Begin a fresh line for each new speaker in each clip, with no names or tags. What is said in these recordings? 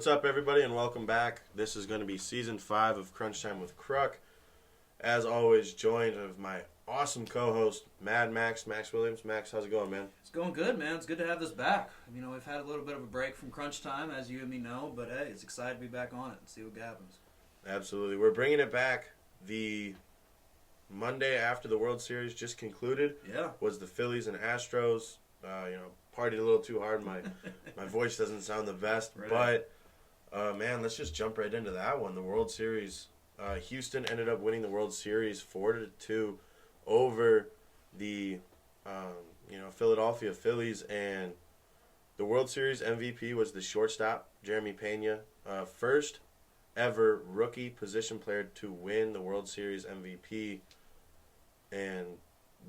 What's up, everybody, and welcome back. This is going to be Season 5 of Crunch Time with Kruck. As always, joined of my awesome co-host, Mad Max, Max Williams. Max, how's it going, man?
It's going good, man. It's good to have this back. You know, we've had a little bit of a break from Crunch Time, as you and me know, but hey, it's excited to be back on it and see what happens.
Absolutely. We're bringing it back. The Monday after the World Series just concluded was the Phillies and Astros. Partied a little too hard. My voice doesn't sound the best, right. But man, let's just jump right into that one. The World Series. Houston ended up winning the World Series 4-2 over the Philadelphia Phillies, and the World Series MVP was the shortstop Jeremy Pena, first ever rookie position player to win the World Series MVP, and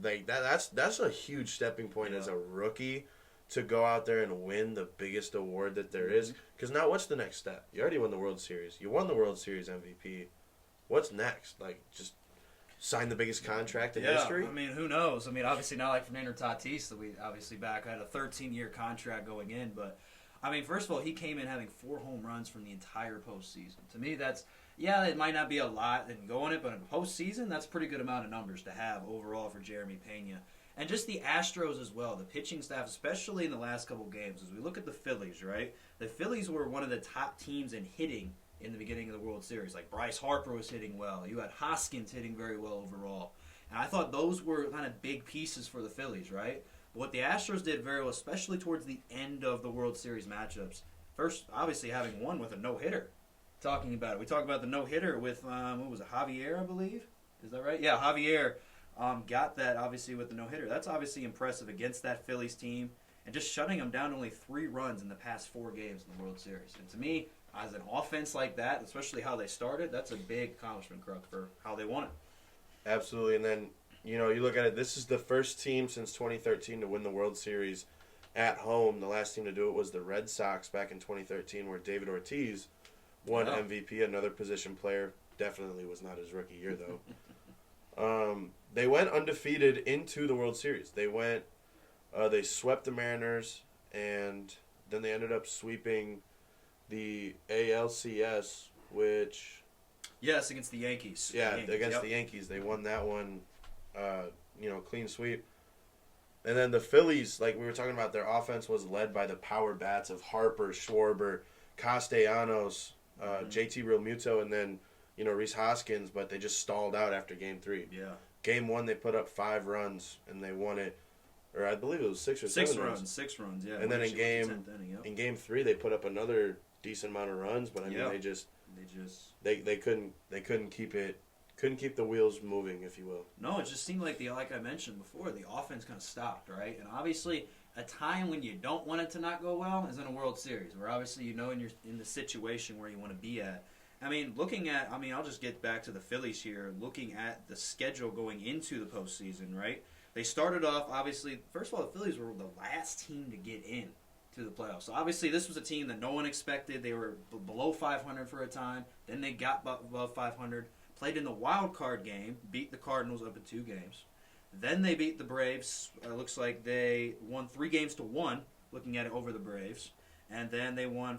that's a huge stepping point as a rookie to go out there and win the biggest award that there is. Because now what's the next step? You already won the World Series. You won the World Series MVP. What's next? Just sign the biggest contract in history?
I mean, who knows? I mean, obviously not like Fernando Tatis that we obviously back had a 13-year contract going in. But, I mean, first of all, he came in having 4 home runs from the entire postseason. To me, that's, it might not be a lot and going it, but in postseason, that's a pretty good amount of numbers to have overall for Jeremy Pena. And just the Astros as well, the pitching staff, especially in the last couple games. As we look at the Phillies, right? The Phillies were one of the top teams in hitting in the beginning of the World Series. Like Bryce Harper was hitting well. You had Hoskins hitting very well overall. And I thought those were kind of big pieces for the Phillies, right? But what the Astros did very well, especially towards the end of the World Series matchups, first, obviously having won with a no-hitter. Talking about it. We talked about the no-hitter with, Javier, I believe? Is that right? Yeah, Javier got that, obviously, with the no-hitter. That's obviously impressive against that Phillies team. And just shutting them down to only 3 runs in the past 4 games in the World Series. And to me, as an offense like that, especially how they started, that's a big accomplishment, Kruck, for how they won it.
Absolutely. And then, you look at it, this is the first team since 2013 to win the World Series at home. The last team to do it was the Red Sox back in 2013, where David Ortiz won MVP, another position player. Definitely was not his rookie year, though. They went undefeated into the World Series. They swept the Mariners, and then they ended up sweeping the ALCS, which...
Yes, against the Yankees.
Yeah, against the Yankees. They won that one, clean sweep. And then the Phillies, like we were talking about, their offense was led by the power bats of Harper, Schwarber, Castellanos, JT Realmuto, and then, Rhys Hoskins, but they just stalled out after Game 3.
Yeah.
Game 1, they put up 5 runs, and they won it. Or I believe it was 6 or 7 runs.
6 runs, yeah.
And then in Game 3, they put up another decent amount of runs, but I mean they couldn't keep the wheels moving, if you will.
No, it just seemed like I mentioned before, the offense kind of stopped, right? And obviously a time when you don't want it to not go well is in a World Series, where obviously you're in the situation where you want to be at. I mean, I'll just get back to the Phillies here, looking at the schedule going into the postseason, right? They started off, obviously, first of all, the Phillies were the last team to get in to the playoffs. So obviously this was a team that no one expected. They were below 500 for a time. Then they got above 500, played in the wild card game, beat the Cardinals up in 2 games. Then they beat the Braves. Looks like they won 3-1, looking at it over the Braves. And then they won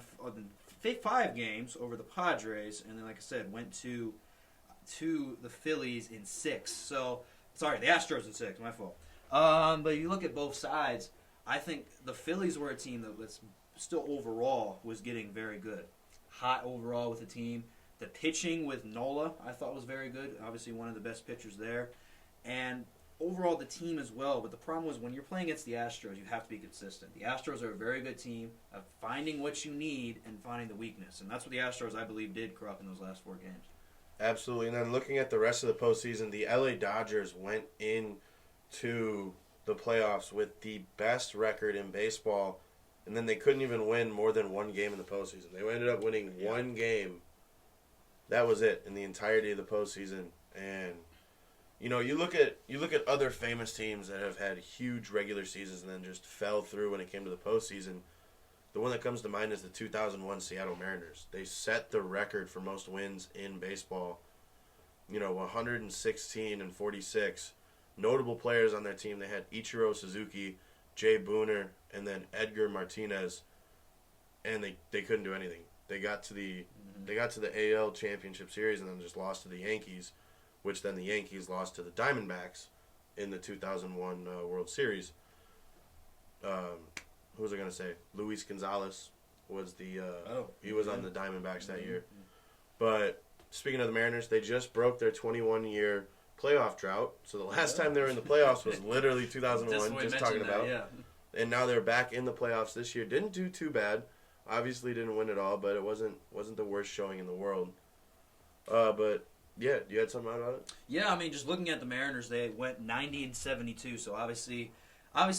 5 games over the Padres. And then, like I said, went to the Phillies in 6. So, sorry, the Astros in 6, my fault. But you look at both sides, I think the Phillies were a team that was still overall was getting very good. Hot overall with the team. The pitching with Nola I thought was very good. Obviously one of the best pitchers there. And overall the team as well. But the problem was when you're playing against the Astros, you have to be consistent. The Astros are a very good team of finding what you need and finding the weakness. And that's what the Astros, I believe, did, Kruck, in those last 4 games.
Absolutely. And then looking at the rest of the postseason, the LA Dodgers went into the playoffs with the best record in baseball, and then they couldn't even win more than 1 game in the postseason. They ended up winning 1 game. That was it in the entirety of the postseason. And you look at other famous teams that have had huge regular seasons and then just fell through when it came to the postseason. The one that comes to mind is the 2001 Seattle Mariners. They set the record for most wins in baseball. 116 and 46. Notable players on their team, they had Ichiro Suzuki, Jay Booner, and then Edgar Martinez, and they couldn't do anything. They got to the AL Championship Series and then just lost to the Yankees, which then the Yankees lost to the Diamondbacks in the 2001 World Series. Who was I going to say? Luis Gonzalez was he was on the Diamondbacks that year. But speaking of the Mariners, they just broke their 21-year playoff drought. So the last time they were in the playoffs was literally 2001, just talking about.
Yeah.
And now they're back in the playoffs this year. Didn't do too bad. Obviously didn't win it all, but it wasn't the worst showing in the world. But yeah, you had something about it?
Yeah, I mean, just looking at the Mariners, they went 90-72, so obviously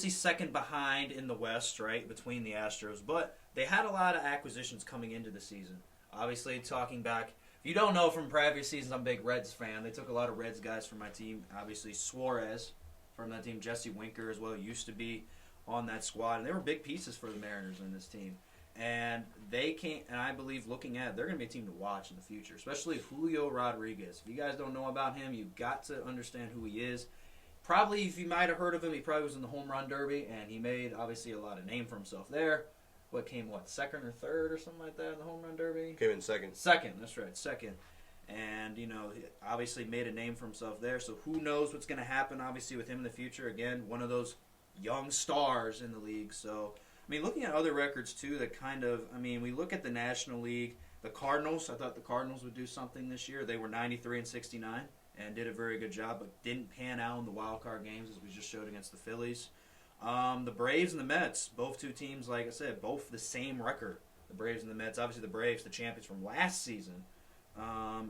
second behind in the West, right, between the Astros. But they had a lot of acquisitions coming into the season. Obviously, talking back, if you don't know from previous seasons, I'm a big Reds fan. They took a lot of Reds guys from my team. Obviously, Suarez from that team, Jesse Winker as well, used to be on that squad. And they were big pieces for the Mariners in this team. And they can't, and I believe looking at it, they're going to be a team to watch in the future, especially Julio Rodriguez. If you guys don't know about him, you've got to understand who he is. Probably, if you might have heard of him, he probably was in the Home Run Derby, and he made, obviously, a lot of name for himself there. Second or third or something like that in the Home Run Derby?
Came in second.
Second, that's right, second. And, he obviously made a name for himself there, so who knows what's going to happen, obviously, with him in the future. Again, one of those young stars in the league, so... I mean, looking at other records, too, that we look at the National League. The Cardinals, I thought the Cardinals would do something this year. They were 93-69 and did a very good job, but didn't pan out in the wild card games, as we just showed against the Phillies. The Braves and the Mets, both two teams, like I said, both the same record. The Braves and the Mets, obviously the Braves, the champions from last season.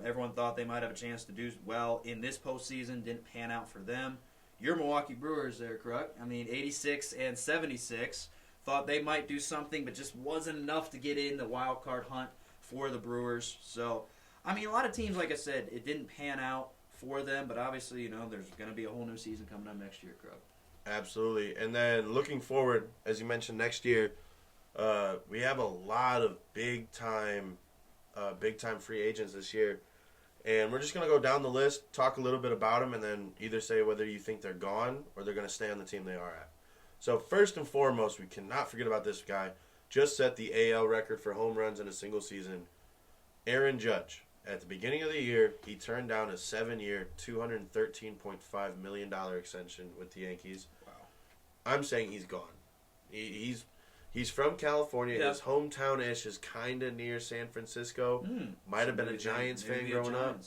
Everyone thought they might have a chance to do well in this postseason. Didn't pan out for them. Your Milwaukee Brewers there, Kruck. 86-76. Thought they might do something, but just wasn't enough to get in the wild card hunt for the Brewers. So, a lot of teams, like I said, it didn't pan out for them, but obviously, there's going to be a whole new season coming up next year, Krug.
Absolutely. And then looking forward, as you mentioned, next year, we have a lot of big-time free agents this year. And we're just going to go down the list, talk a little bit about them, and then either say whether you think they're gone or they're going to stay on the team they are at. So first and foremost, we cannot forget about this guy. Just set the AL record for home runs in a single season. Aaron Judge. At the beginning of the year, he turned down a 7-year, $213.5 million extension with the Yankees.
Wow.
I'm saying he's gone. He's from California.
Yeah.
His hometown-ish is kind of near San Francisco. Might have been a Giants fan growing up.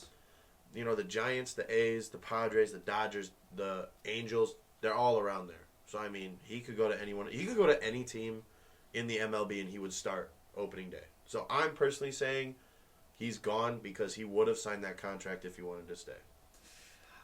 The Giants, the A's, the Padres, the Dodgers, the Angels, they're all around there. So, he could go to anyone. He could go to any team in the MLB and he would start opening day. So, I'm personally saying he's gone because he would have signed that contract if he wanted to stay.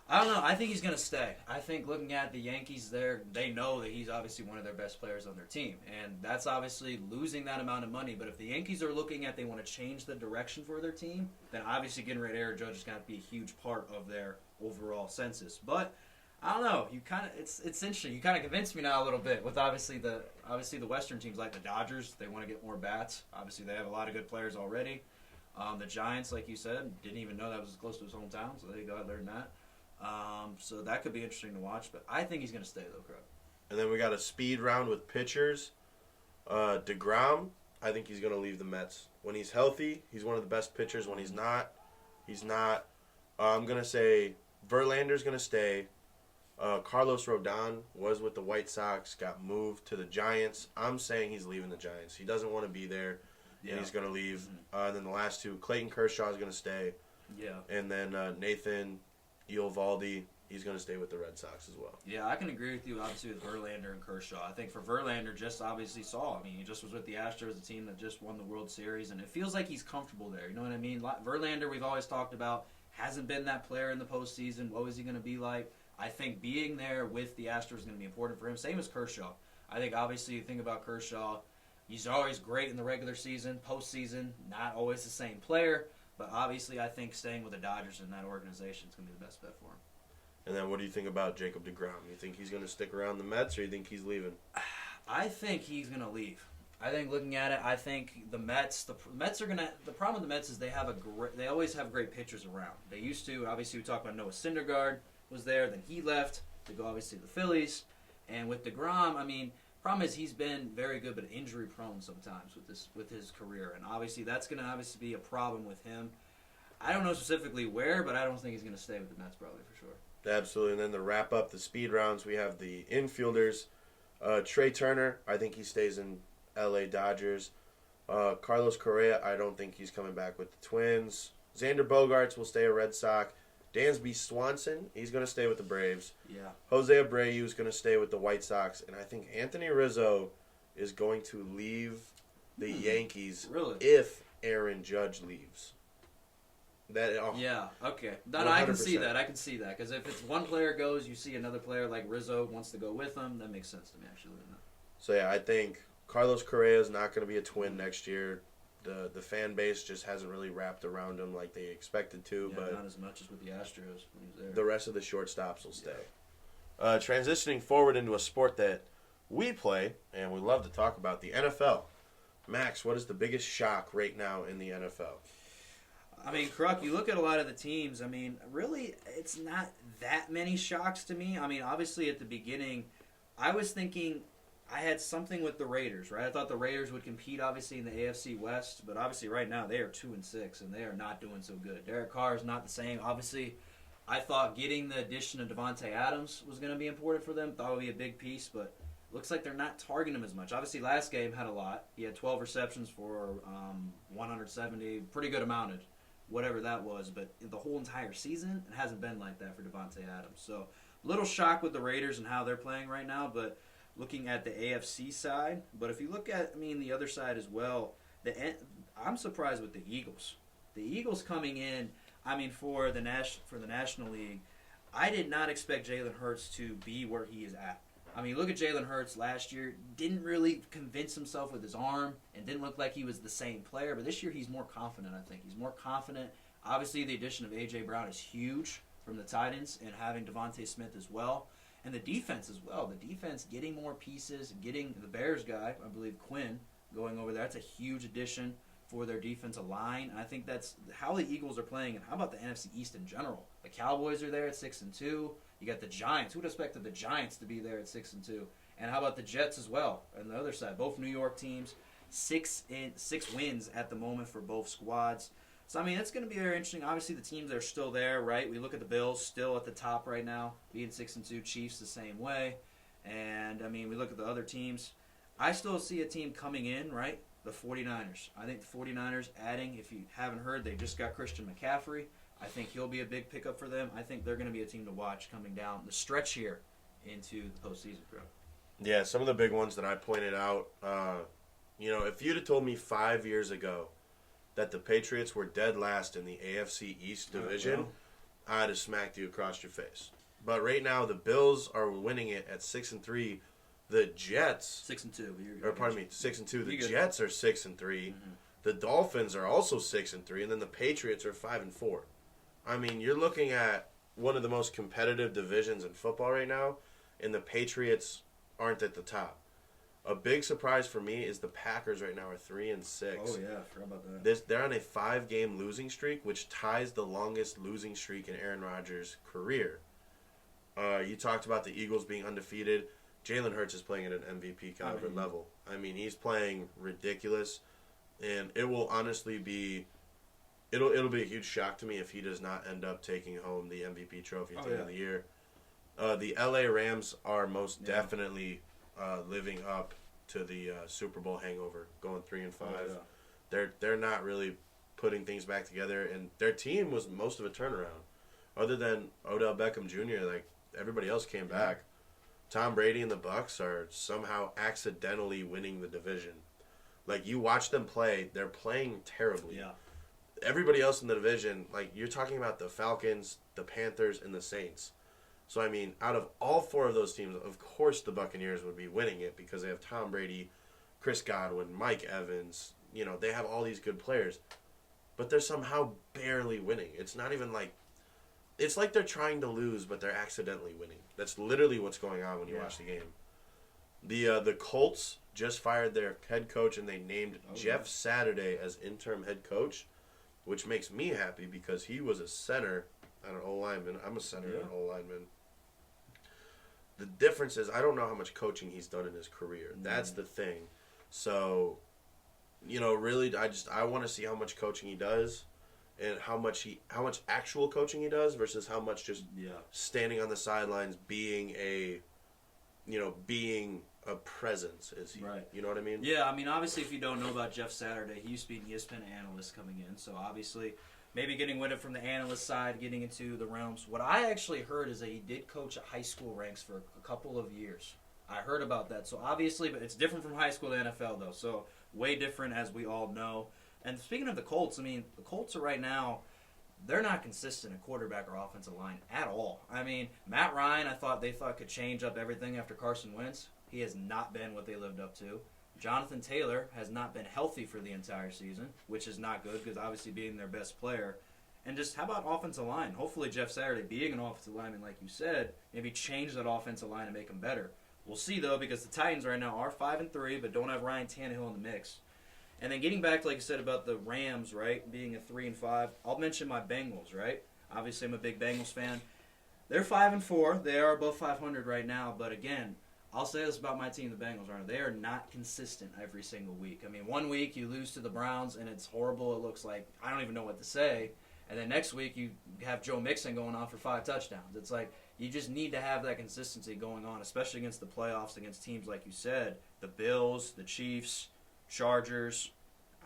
I don't know. I think he's going to stay. I think looking at the Yankees there, they know that he's obviously one of their best players on their team. And that's obviously losing that amount of money. But if the Yankees are looking at they want to change the direction for their team, then obviously getting rid of Aaron Judge is going to be a huge part of their overall census. But I don't know. It's interesting. You kind of convinced me now a little bit with obviously the Western teams like the Dodgers. They want to get more bats. Obviously, they have a lot of good players already. The Giants, like you said, didn't even know that was close to his hometown, so they got learned that. So that could be interesting to watch. But I think he's going to stay though, Krug.
And then we got a speed round with pitchers. DeGrom, I think he's going to leave the Mets. When he's healthy, he's one of the best pitchers. When he's not, he's not. I'm going to say Verlander's going to stay. Carlos Rodon was with the White Sox, got moved to the Giants. I'm saying he's leaving the Giants. He doesn't want to be there, and he's going to leave. And then the last two, Clayton Kershaw is going to stay.
Yeah.
And then Nathan Eovaldi, he's going to stay with the Red Sox as well.
Yeah, I can agree with you, obviously, with Verlander and Kershaw. I think for Verlander, just obviously he just was with the Astros, the team that just won the World Series, and it feels like he's comfortable there. You know what I mean? Verlander, we've always talked about, hasn't been that player in the postseason. What was he going to be like? I think being there with the Astros is going to be important for him. Same as Kershaw. I think, obviously, you think about Kershaw, he's always great in the regular season. Postseason, not always the same player. But obviously, I think staying with the Dodgers in that organization is going to be the best bet for him.
And then what do you think about Jacob deGrom? You think he's going to stick around the Mets, or you think he's leaving?
I think he's going to leave. I think looking at it, I think the Mets are going to – the problem with the Mets is they always have great pitchers around. They used to. Obviously, we talked about Noah Syndergaard was there. Then he left to go, obviously, to the Phillies. And with deGrom, Problem is, he's been very good, but injury prone sometimes with his career, and obviously that's going to be a problem with him. I don't know specifically where, but I don't think he's going to stay with the Mets probably for sure.
Absolutely. And then to wrap up the speed rounds, we have the infielders. Trey Turner, I think he stays in L.A. Dodgers. Carlos Correa, I don't think he's coming back with the Twins. Xander Bogaerts will stay a Red Sox. Dansby Swanson, he's going to stay with the Braves.
Yeah.
Jose Abreu is going to stay with the White Sox. And I think Anthony Rizzo is going to leave the Yankees if Aaron Judge leaves.
Yeah, okay. No, I can see that. Because if it's one player goes, you see another player like Rizzo wants to go with him, that makes sense to me, actually.
So, yeah, I think Carlos Correa is not going to be a Twin next year. The fan base just hasn't really wrapped around him like they expected to.
Yeah,
but
not as much as with the Astros when he's there.
The rest of the shortstops will stay. Yeah. Transitioning forward into a sport that we play and we love to talk about, the NFL. Max, what is the biggest shock right now in the NFL?
I mean, Kruck, you look at a lot of the teams, I mean, really, it's not that many shocks to me. I mean, obviously at the beginning, I was thinking I had something with the Raiders, right? I thought the Raiders would compete, obviously, in the AFC West, but obviously right now they are 2-6, and they are not doing so good. Derek Carr is not the same. Obviously, I thought getting the addition of Devontae Adams was going to be important for them. Thought it would be a big piece, but looks like they're not targeting him as much. Obviously, last game had a lot. He had 12 receptions for 170, pretty good amounted, whatever that was. But the whole entire season, it hasn't been like that for Devontae Adams. So, little shock with the Raiders and how they're playing right now, but looking at the AFC side. But if you look at, the other side as well, I'm surprised with the Eagles. The Eagles coming in, for the National League, I did not expect Jalen Hurts to be where he is at. Look at Jalen Hurts last year. Didn't really convince himself with his arm and didn't look like he was the same player. But this year he's more confident, I think. He's more confident. Obviously, the addition of A.J. Brown is huge from the Titans and having Devontae Smith as well. And the defense as well. The defense getting more pieces, getting the Bears guy, I believe Quinn, going over there. That's a huge addition for their defensive line. And I think that's how the Eagles are playing. And how about the NFC East in general? The Cowboys are there at 6-2. You got the Giants. Who would have expected the Giants to be there at 6-2? And how about the Jets as well on the other side? Both New York teams, 6 wins at the moment for both squads. So, it's going to be very interesting. Obviously, the teams are still there, right? We look at the Bills still at the top right now, being 6-2. Chiefs the same way. And, we look at the other teams. I still see a team coming in, right? The 49ers. I think the 49ers adding, if you haven't heard, they just got Christian McCaffrey. I think he'll be a big pickup for them. I think they're going to be a team to watch coming down the stretch here into the postseason.
Yeah, some of the big ones that I pointed out, if you'd have told me 5 years ago that the Patriots were dead last in the AFC East division, I'd have smacked you across your face. But right now, the Bills are winning it at 6-3. The Jets
6-2.
Or pardon me, 6-2. The Jets are 6-3. Mm-hmm. The Dolphins are also 6-3, and then the Patriots are 5-4. You're looking at one of the most competitive divisions in football right now, and the Patriots aren't at the top. A big surprise for me is the Packers right now are 3-6.
Oh yeah, I forgot about that.
They're on a 5-game losing streak, which ties the longest losing streak in Aaron Rodgers' career. You talked about the Eagles being undefeated. Jalen Hurts is playing at an MVP caliber level. He's playing ridiculous, and it will honestly be. It'll be a huge shock to me if he does not end up taking home the MVP trophy at the end of the year. The LA Rams are most definitely living up to the Super Bowl hangover, going 3-5. Oh, yeah. They're not really putting things back together, and their team was most of a turnaround. Other than Odell Beckham Jr., everybody else came back. Tom Brady and the Bucs are somehow accidentally winning the division. You watch them play, they're playing terribly.
Yeah.
Everybody else in the division, you're talking about the Falcons, the Panthers, and the Saints. So, out of all 4 of those teams, of course the Buccaneers would be winning it because they have Tom Brady, Chris Godwin, Mike Evans. They have all these good players. But they're somehow barely winning. It's not even it's like they're trying to lose, but they're accidentally winning. That's literally what's going on when you watch the game. The Colts just fired their head coach, and they named Jeff Saturday as interim head coach, which makes me happy because he was a center and an O-lineman. I'm a center and an O-lineman. The difference is I don't know how much coaching he's done in his career. That's the thing. So, really, I want to see how much coaching he does, and how much actual coaching he does versus how much just standing on the sidelines being a presence is he.
Right.
You know what I mean?
Yeah, I mean, obviously, if you don't know about Jeff Saturday, he used to be an ESPN analyst coming in, so obviously maybe getting with it from the analyst side, getting into the realms. What I actually heard is that he did coach at high school ranks for a couple of years. I heard about that. So obviously, but it's different from high school to NFL, though. So way different, as we all know. And speaking of the Colts, I mean, the Colts are right now, they're not consistent at quarterback or offensive line at all. I mean, Matt Ryan, they thought could change up everything after Carson Wentz. He has not been what they lived up to. Jonathan Taylor has not been healthy for the entire season, which is not good because obviously being their best player. And just how about offensive line? Hopefully Jeff Saturday, being an offensive lineman like you said, maybe change that offensive line and make them better. We'll see, though, because the Titans right now are 5-3, but don't have Ryan Tannehill in the mix. And then getting back, like you said, about the Rams, right, being a 3-5, I'll mention my Bengals, right? Obviously, I'm a big Bengals fan. They're 5-4. They are above 500 right now, but again, I'll say this about my team, the Bengals, right? They are not consistent every single week. I mean, one week you lose to the Browns, and it's horrible. It looks like I don't even know what to say. And then next week you have Joe Mixon going on for 5 touchdowns. It's like you just need to have that consistency going on, especially against the playoffs, against teams like you said, the Bills, the Chiefs, Chargers.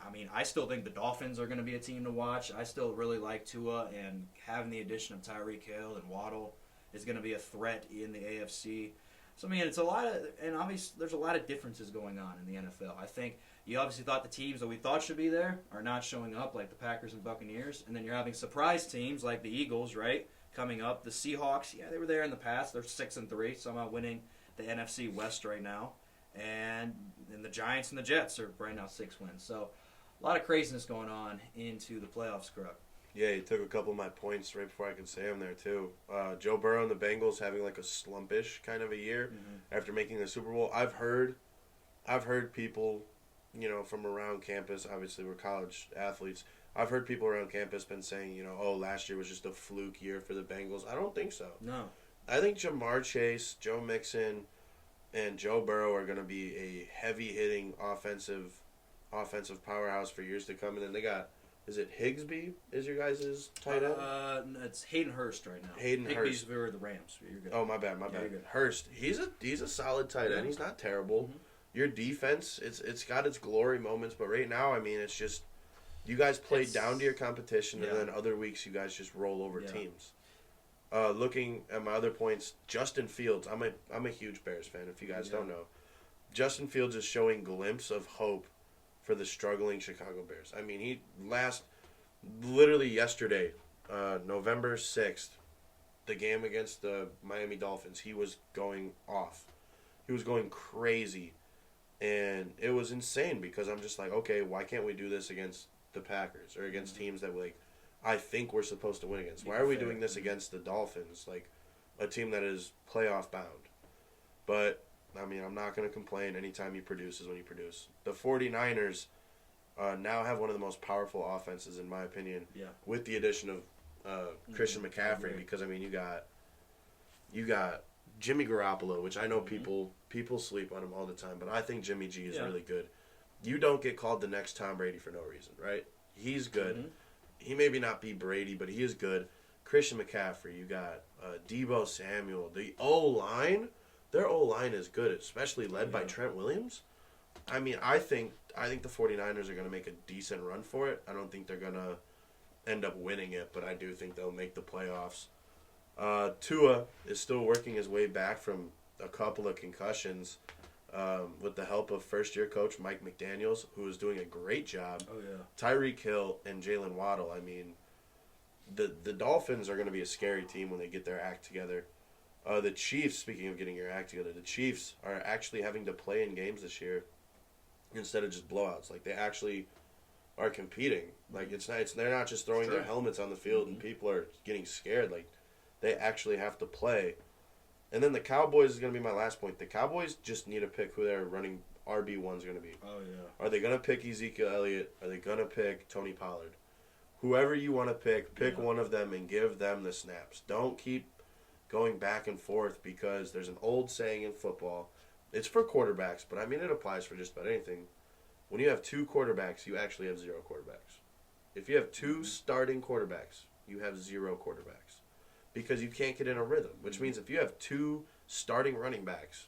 I mean, I still think the Dolphins are going to be a team to watch. I still really like Tua, and having the addition of Tyreek Hill and Waddle is going to be a threat in the AFC. So, I mean, it's a lot of, and obviously there's a lot of differences going on in the NFL. I think you obviously thought the teams that we thought should be there are not showing up, like the Packers and Buccaneers, and then you're having surprise teams like the Eagles, right, coming up. The Seahawks, yeah, they were there in the past. They're 6-3, somehow winning the NFC West right now. And the Giants and the Jets are right now 6 wins. So, a lot of craziness going on into the playoffs, Kruck.
Yeah, you took a couple of my points right before I could say them there, too. Joe Burrow and the Bengals having like a slumpish kind of a year after making the Super Bowl. I've heard people, from around campus, obviously we're college athletes, I've heard people around campus been saying, last year was just a fluke year for the Bengals. I don't think so.
No. I
think Jamar Chase, Joe Mixon, and Joe Burrow are going to be a heavy-hitting offensive powerhouse for years to come. And then they got, is it Higsby is your guys' tight end?
It's Hayden Hurst right now.
Hurst.
For the Rams. You're good.
Oh, my bad. Hurst. He's a solid tight end. He's not terrible. Mm-hmm. Your defense, it's got its glory moments, but right now, I mean, it's just you guys play down to your competition, and then other weeks you guys just roll over teams. Looking at my other points, Justin Fields. I'm a huge Bears fan. If you guys don't know, Justin Fields is showing glimpse of hope for the struggling Chicago Bears. I mean, literally yesterday, November 6th, the game against the Miami Dolphins, he was going off. He was going crazy. And it was insane because I'm just like, okay, why can't we do this against the Packers or against teams that I think we're supposed to win against? Why are we doing this against the Dolphins, like a team that is playoff bound? But, I mean, I'm not going to complain. Anytime you produce is when you produce. The 49ers now have one of the most powerful offenses, in my opinion, with the addition of Christian McCaffrey because, I mean, you got Jimmy Garoppolo, which I know people sleep on him all the time, but I think Jimmy G is really good. You don't get called the next Tom Brady for no reason, right? He's good. Mm-hmm. He maybe not be Brady, but he is good. Christian McCaffrey, you got Deebo Samuel. The O-line, their O-line is good, especially led by Trent Williams. I mean, I think the 49ers are going to make a decent run for it. I don't think they're going to end up winning it, but I do think they'll make the playoffs. Tua is still working his way back from a couple of concussions with the help of first-year coach Mike McDaniels, who is doing a great job.
Oh, yeah.
Tyreek Hill and Jalen Waddle, I mean, the Dolphins are going to be a scary team when they get their act together. The Chiefs, speaking of getting your act together, the Chiefs are actually having to play in games this year instead of just blowouts. Like, they actually are competing. Like, they're not just throwing their helmets on the field and people are getting scared. Like, they actually have to play. And then the Cowboys is going to be my last point. The Cowboys just need to pick who their running RB1 is going to be.
Oh, yeah.
Are they going to pick Ezekiel Elliott? Are they going to pick Tony Pollard? Whoever you want to pick one of them and give them the snaps. Don't keep going back and forth because there's an old saying in football. It's for quarterbacks, but I mean it applies for just about anything. When you have two quarterbacks, you actually have zero quarterbacks. If you have two starting quarterbacks, you have zero quarterbacks. Because you can't get in a rhythm, which means if you have two starting running backs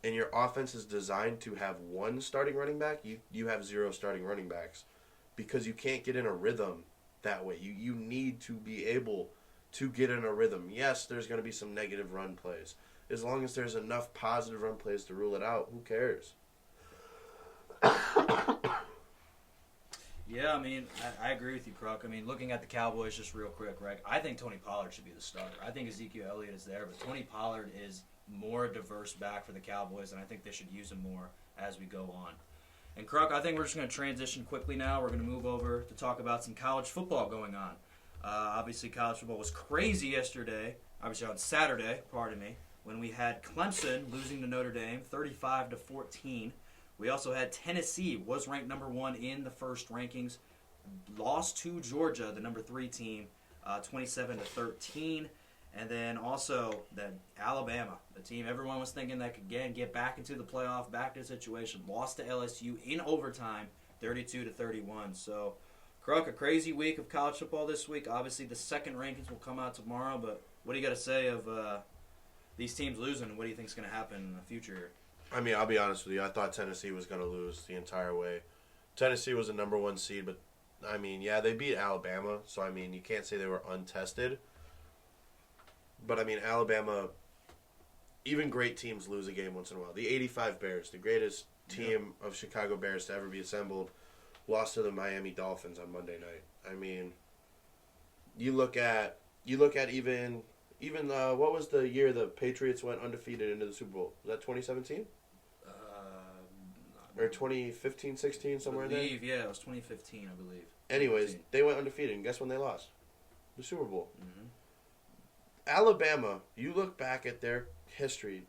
and your offense is designed to have one starting running back, you have zero starting running backs because you can't get in a rhythm that way. You need to be able to get in a rhythm. Yes, there's going to be some negative run plays. As long as there's enough positive run plays to rule it out, who cares?
Yeah, I mean, I agree with you, Kruck. I mean, looking at the Cowboys just real quick, right? I think Tony Pollard should be the starter. I think Ezekiel Elliott is there, but Tony Pollard is more diverse back for the Cowboys, and I think they should use him more as we go on. And Kruck, I think we're just going to transition quickly now. We're going to move over to talk about some college football going on. Obviously, college football was crazy yesterday. Obviously, on Saturday, pardon me, when we had Clemson losing to Notre Dame 35-14. We also had Tennessee, was ranked number 1 in the first rankings, lost to Georgia, the number 3 team, 27-13. And then also that Alabama, the team everyone was thinking that could again get back into the playoff, back to the situation, lost to LSU in overtime, 32-31. So, Kruck, a crazy week of college football this week. Obviously, the second rankings will come out tomorrow, but what do you got to say of these teams losing, and what do you think is going to happen in the future?
I mean, I'll be honest with you. I thought Tennessee was going to lose the entire way. Tennessee was the number 1 seed, but, I mean, yeah, they beat Alabama, so, I mean, you can't say they were untested. But, I mean, Alabama, even great teams lose a game once in a while. The 85 Bears, the greatest team of Chicago Bears to ever be assembled, lost to the Miami Dolphins on Monday night. I mean, you look at even what was the year the Patriots went undefeated into the Super Bowl? Was that 2017? Or 2015, 16, somewhere in there?
Yeah, it was 2015, I believe.
Anyways, they went undefeated, and guess when they lost? The Super Bowl.
Mm-hmm.
Alabama, you look back at their history,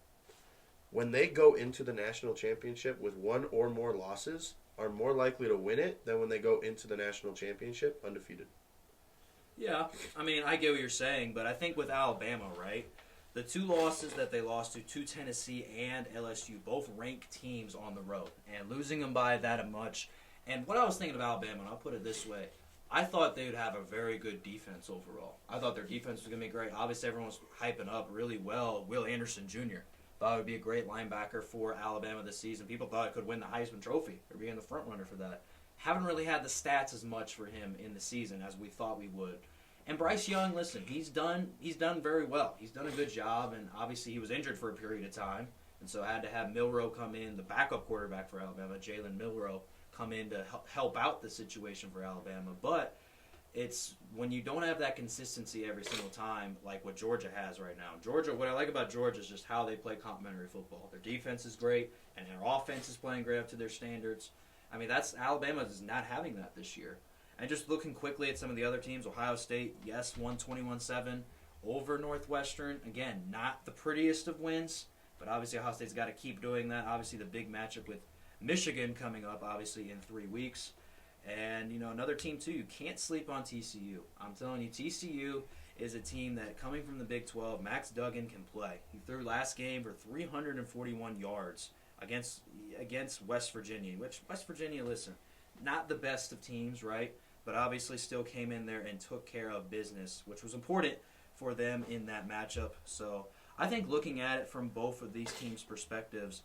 when they go into the national championship with 1 or more losses, are more likely to win it than when they go into the national championship undefeated.
Yeah, I mean, I get what you're saying, but I think with Alabama, right, the 2 losses that they lost to Tennessee and LSU, both ranked teams on the road, and losing them by that much. And what I was thinking of Alabama, and I'll put it this way, I thought they would have a very good defense overall. I thought their defense was going to be great. Obviously, everyone was hyping up really well Will Anderson Jr. Thought it would be a great linebacker for Alabama this season. People thought it could win the Heisman Trophy or be in the front runner for that. Haven't really had the stats as much for him in the season as we thought we would. And Bryce Young, listen, he's done very well. He's done a good job, and obviously he was injured for a period of time, and so had to have Milroe come in, the backup quarterback for Alabama, Jalen Milroe, come in to help out the situation for Alabama. But it's when you don't have that consistency every single time, like what Georgia has right now. Georgia, what I like about Georgia is just how they play complementary football. Their defense is great, and their offense is playing great up to their standards. I mean, Alabama is not having that this year. And just looking quickly at some of the other teams, Ohio State, yes, won 21-7 over Northwestern. Again, not the prettiest of wins, but obviously Ohio State's got to keep doing that. Obviously the big matchup with Michigan coming up, obviously, in 3 weeks. And, another team, too, you can't sleep on TCU. I'm telling you, TCU is a team that, coming from the Big 12, Max Duggan can play. He threw last game for 341 yards against West Virginia, which West Virginia, listen, not the best of teams, right? But obviously still came in there and took care of business, which was important for them in that matchup. So I think looking at it from both of these teams' perspectives,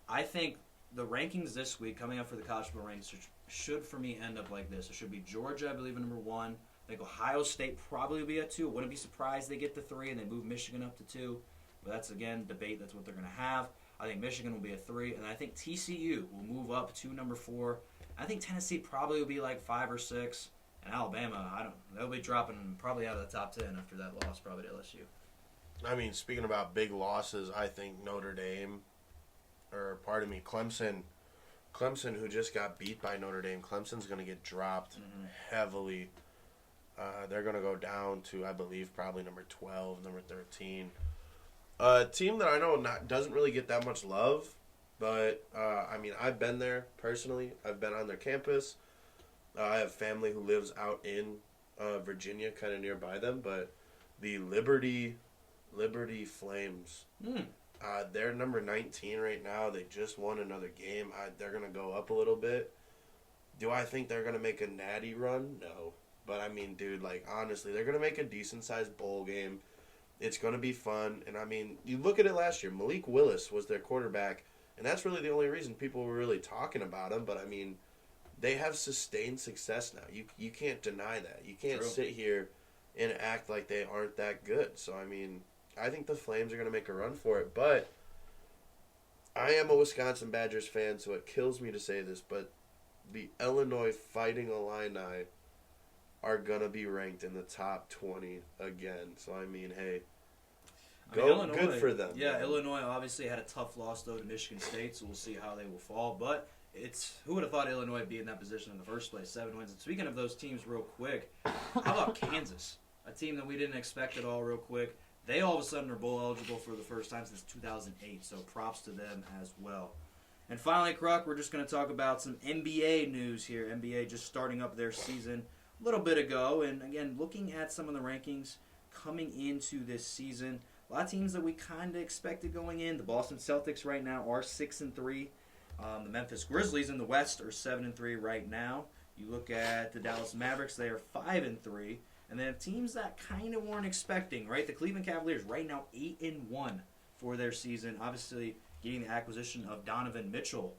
I think the rankings this week, coming up for the college football rankings, should, for me, end up like this. It should be Georgia, I believe, at number 1. I think Ohio State probably will be at 2. Wouldn't be surprised they get to 3 and they move Michigan up to 2. But that's, again, debate. That's what they're going to have. I think Michigan will be at 3. And I think TCU will move up to number 4. I think Tennessee probably will be like 5 or 6. And Alabama, they'll be dropping probably out of the top 10 after that loss, probably to LSU.
I mean, speaking about big losses, I think Clemson, who just got beat by Notre Dame, Clemson's going to get dropped heavily. They're going to go down to, I believe, probably number 12, number 13. A team that I know doesn't really get that much love, but, I mean, I've been there personally. I've been on their campus. I have family who lives out in Virginia, kind of nearby them, but the Liberty Liberty Flames. They're number 19 right now. They just won another game. They're going to go up a little bit. Do I think they're going to make a natty run? No. But, I mean, dude, like, honestly, they're going to make a decent-sized bowl game. It's going to be fun. And, I mean, you look at it last year. Malik Willis was their quarterback, and that's really the only reason people were really talking about him. But, I mean, they have sustained success now. You can't deny that. You can't sit here and act like they aren't that good. So, I mean, I think the Flames are going to make a run for it. But I am a Wisconsin Badgers fan, so it kills me to say this, but the Illinois Fighting Illini are going to be ranked in the top 20 again. So, I mean, hey,
Illinois,
good for them.
Yeah,
man.
Illinois obviously had a tough loss, though, to Michigan State, so we'll see how they will fall. But who would have thought Illinois would be in that position in the first place? 7 wins. And speaking of those teams real quick, how about Kansas? A team that we didn't expect at all real quick. They all of a sudden are bowl eligible for the first time since 2008, so props to them as well. And finally, Kruck, we're just going to talk about some NBA news here. NBA just starting up their season a little bit ago. And again, looking at some of the rankings coming into this season, a lot of teams that we kind of expected going in. The Boston Celtics right now are 6-3. The Memphis Grizzlies in the West are 7-3 right now. You look at the Dallas Mavericks, they are 5-3. And then teams that kind of weren't expecting, right? The Cleveland Cavaliers right now 8-1 for their season. Obviously, getting the acquisition of Donovan Mitchell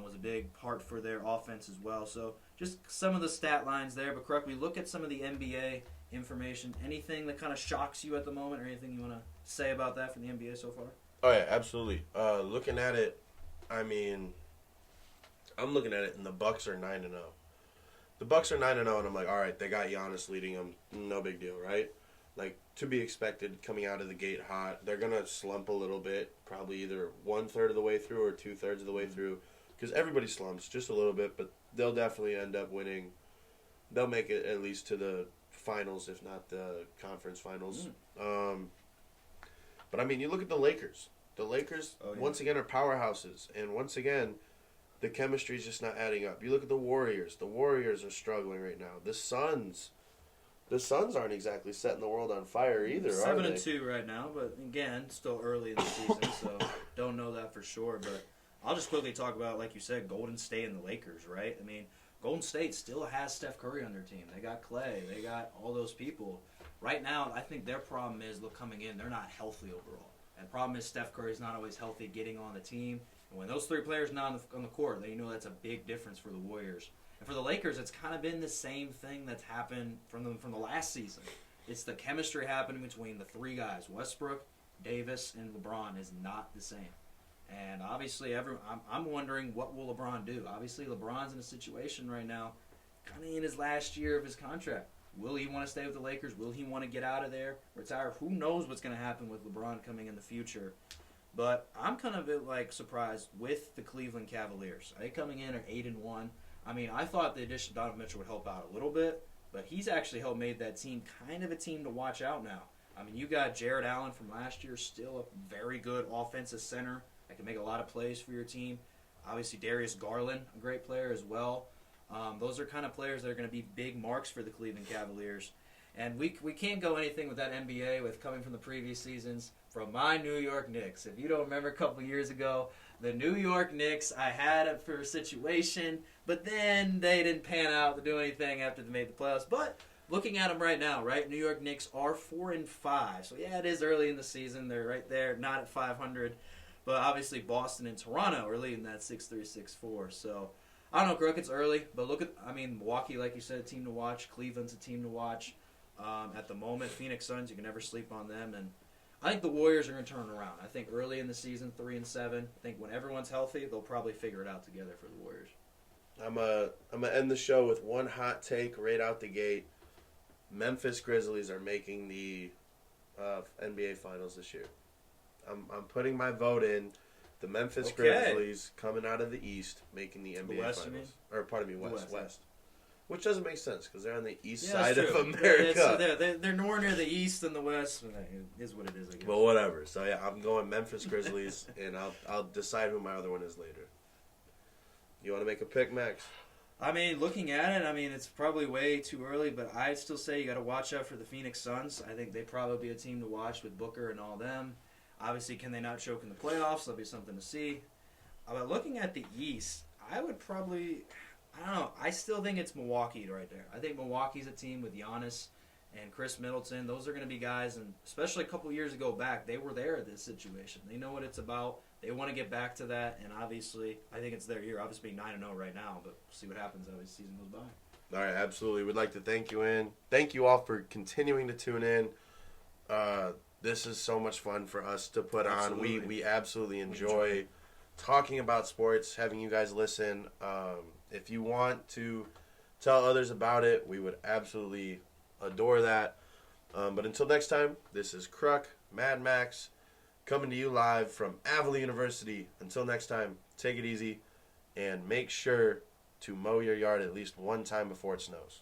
was a big part for their offense as well. So just some of the stat lines there. But, Kruck, we look at some of the NBA information. Anything that kind of shocks you at the moment or anything you want to say about that from the NBA so far?
Oh, yeah, absolutely. Looking at it, I mean, I'm looking at it, and the Bucks are 9-0. The Bucks are 9-0, and I'm like, all right, they got Giannis leading them. No big deal, right? Like, to be expected coming out of the gate hot. They're going to slump a little bit, probably either 1/3 of the way through or 2/3 of the way through, because everybody slumps just a little bit, but they'll definitely end up winning. They'll make it at least to the finals, if not the conference finals. But, I mean, you look at the Lakers. The Lakers, once again, are powerhouses, and once again, the chemistry is just not adding up. You look at the Warriors. The Warriors are struggling right now. The Suns aren't exactly setting the world on fire either, are they?
7-2 right now, but again, still early in the season, so don't know that for sure. But I'll just quickly talk about, like you said, Golden State and the Lakers, right? I mean, Golden State still has Steph Curry on their team. They got Clay. They got all those people. Right now, I think their problem is, coming in, they're not healthy overall. And the problem is Steph Curry's not always healthy getting on the team. And when those 3 players are not on the court, then you know that's a big difference for the Warriors. And for the Lakers, it's kind of been the same thing that's happened from the last season. It's the chemistry happening between the 3 guys. Westbrook, Davis, and LeBron is not the same. And obviously, I'm wondering, what will LeBron do? Obviously, LeBron's in a situation right now, kind of in his last year of his contract. Will he want to stay with the Lakers? Will he want to get out of there, retire? Who knows what's going to happen with LeBron coming in the future? But I'm kind of surprised with the Cleveland Cavaliers. They coming in at 8-1. I mean, I thought the addition of Donovan Mitchell would help out a little bit, but he's actually helped made that team kind of a team to watch out now. I mean, you got Jared Allen from last year, still a very good offensive center that can make a lot of plays for your team. Obviously, Darius Garland, a great player as well. Those are kind of players that are going to be big marks for the Cleveland Cavaliers. And we can't go anything with that NBA with coming from the previous seasons from my New York Knicks. If you don't remember a couple years ago, the New York Knicks, I had it for a situation, but then they didn't pan out to do anything after they made the playoffs. But looking at them right now, right, New York Knicks are 4-5. So, yeah, it is early in the season. They're right there, not at 500. But obviously Boston and Toronto are leading that 6-3, 6-4. So, I don't know, Kruck, it's early. But Milwaukee, like you said, a team to watch. Cleveland's a team to watch. At the moment, Phoenix Suns, you can never sleep on them. And I think the Warriors are going to turn around. I think early in the season, 3-7. I think when everyone's healthy, they'll probably figure it out together for the Warriors.
I'm gonna end the show with one hot take right out the gate. Memphis Grizzlies are making the NBA Finals this year. I'm putting my vote in. The Memphis Grizzlies coming out of the East, making the NBA
West,
Finals. Or pardon me, West.
Yeah.
Which doesn't make sense because they're on the east side of America.
They're more near the East than the West. It is what it is, I guess.
But whatever. So yeah, I'm going Memphis Grizzlies, and I'll decide who my other one is later. You want to make a pick, Max?
I mean, looking at it, I mean, it's probably way too early, but I'd still say you got to watch out for the Phoenix Suns. I think they'd probably be a team to watch with Booker and all them. Obviously, can they not choke in the playoffs? That'll be something to see. But looking at the East, I would probably, I don't know, I still think it's Milwaukee right there. I think Milwaukee's a team with Giannis and Chris Middleton. Those are going to be guys, and especially a couple years ago back, they were there at this situation. They know what it's about. They want to get back to that, and obviously, I think it's their year. Obviously, 9-0 right now, but we'll see what happens as the season goes by.
All right, absolutely. We'd like to thank you all for continuing to tune in. This is so much fun for us to put on. We absolutely enjoy talking about sports, having you guys listen. If you want to tell others about it, we would absolutely adore that. But until next time, this is Kruck, Mad Max, coming to you live from Avila University. Until next time, take it easy and make sure to mow your yard at least one time before it snows.